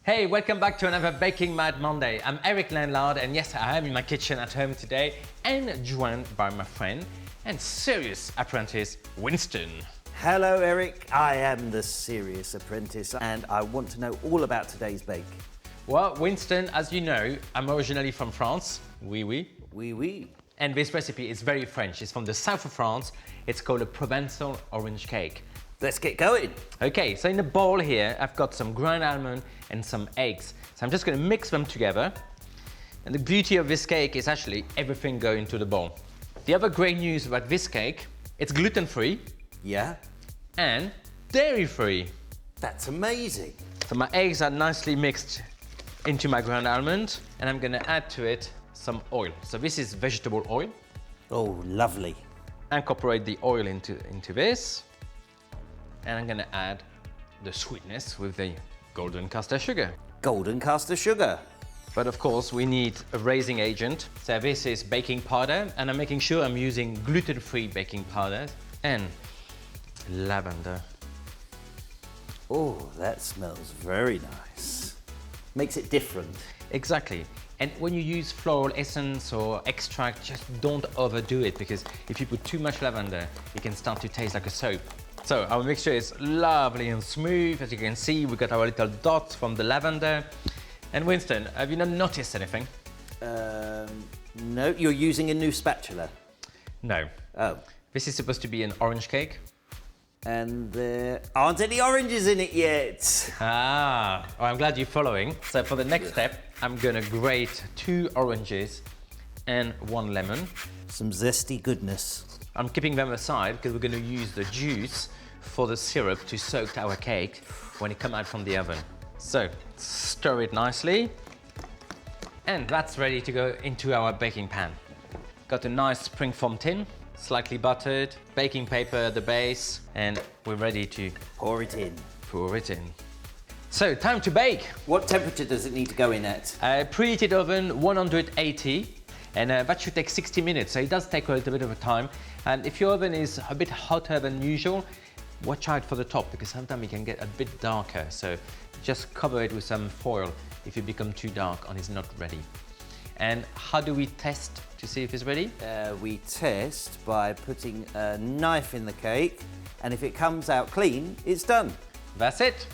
Hey, welcome back to another Baking Mad Monday. I'm Eric Lanlard, and yes, I am in my kitchen at home today and joined by my friend and serious apprentice, Winston. Hello, Eric. I am the serious apprentice, and I want to know all about today's bake. Well, Winston, as you know, I'm originally from France. Oui, oui. Oui, oui. And this recipe is very French. It's from the south of France. It's called a Provençal Orange cake. Let's get going. Okay, so in the bowl here, I've got some ground almond and some eggs. So I'm just gonna mix them together. And the beauty of this cake is actually everything going into the bowl. The other great news about this cake, it's gluten-free. Yeah? And dairy-free. That's amazing. So my eggs are nicely mixed into my ground almond, and I'm gonna add to it some oil. So this is vegetable oil. Oh, lovely. Incorporate the oil into this. And I'm gonna add the sweetness with the golden caster sugar. Golden caster sugar. But of course, we need a raising agent. So this is baking powder, and I'm making sure I'm using gluten-free baking powder and lavender. Oh, that smells very nice. Makes it different. Exactly. And when you use floral essence or extract, just don't overdo it, because if you put too much lavender, it can start to taste like a soap. So our mixture is lovely and smooth. As you can see, we got our little dots from the lavender. And Winston, have you not noticed anything? No, you're using a new spatula. No. Oh. This is supposed to be an orange cake. And there aren't any oranges in it yet. Ah, well, I'm glad you're following. So for the next step, I'm gonna grate 2 oranges and 1 lemon. Some zesty goodness. I'm keeping them aside because we're gonna use the juice for the syrup to soak our cake when it comes out from the oven. So stir it nicely, and that's ready to go into our baking pan. Got a nice springform tin, slightly buttered, baking paper at the base, and we're ready to Pour it in. pour it in. So time to bake. What temperature does it need to go in at? Preheated oven 180, and that should take 60 minutes, so it does take a little bit of a time. And if your oven is a bit hotter than usual, watch out for the top, because sometimes it can get a bit darker. So just cover it with some foil if it becomes too dark and it's not ready. And how do we test to see if it's ready? We test by putting a knife in the cake, and if it comes out clean, it's done. That's it.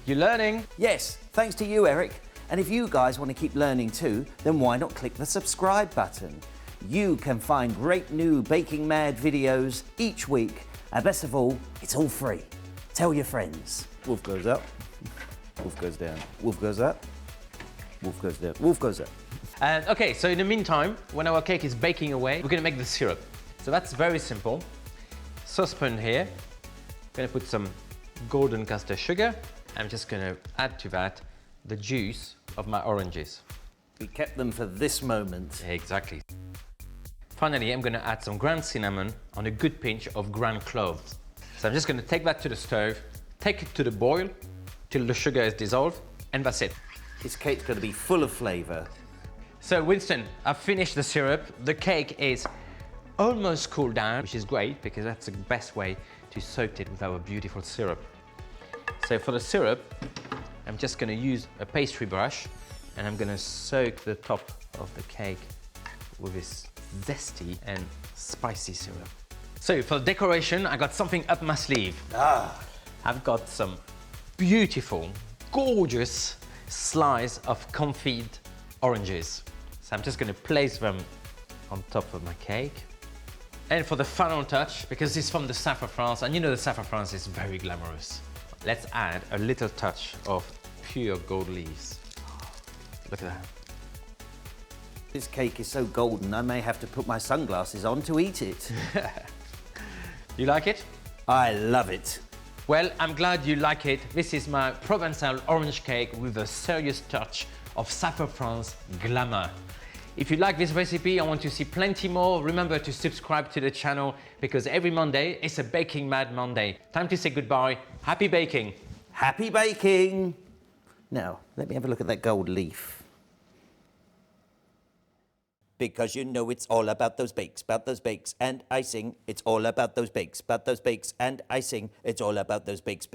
You're learning. Yes, thanks to you, Eric. And if you guys want to keep learning too, then why not click the subscribe button? You can find great new Baking Mad videos each week, and best of all, it's all free. Tell your friends. Wolf goes up, wolf goes down, wolf goes up, wolf goes down, wolf goes up. Okay, so in the meantime, when our cake is baking away, we're gonna make the syrup. So that's very simple. Saucepan here. Gonna put some golden caster sugar. I'm just gonna add to that the juice of my oranges. We kept them for this moment. Exactly. Finally, I'm gonna add some ground cinnamon and a good pinch of ground cloves. So I'm just gonna take that to the stove, take it to the boil till the sugar is dissolved, and that's it. This cake's gonna be full of flavor. So Winston, I've finished the syrup. The cake is almost cooled down, which is great because that's the best way to soak it with our beautiful syrup. So for the syrup, I'm just gonna use a pastry brush, and I'm gonna soak the top of the cake with this zesty and spicy syrup. So for the decoration, I got something up my sleeve. I've got some beautiful, gorgeous slice of confit oranges. So I'm just gonna place them on top of my cake. And for the final touch, because it's from the south of France, and you know the south of France is very glamorous, let's add a little touch of pure gold leaves. Look at that. This cake is so golden, I may have to put my sunglasses on to eat it. You like it? I love it. Well, I'm glad you like it. This is my Provençal orange cake with a serious touch of south of France glamour. If you like this recipe, I want to see plenty more. Remember to subscribe to the channel, because every Monday is a Baking Mad Monday. Time to say goodbye. Happy baking. Happy baking. Now, let me have a look at that gold leaf. Because you know it's all about those bakes and icing. It's all about those bakes and icing. It's all about those bakes.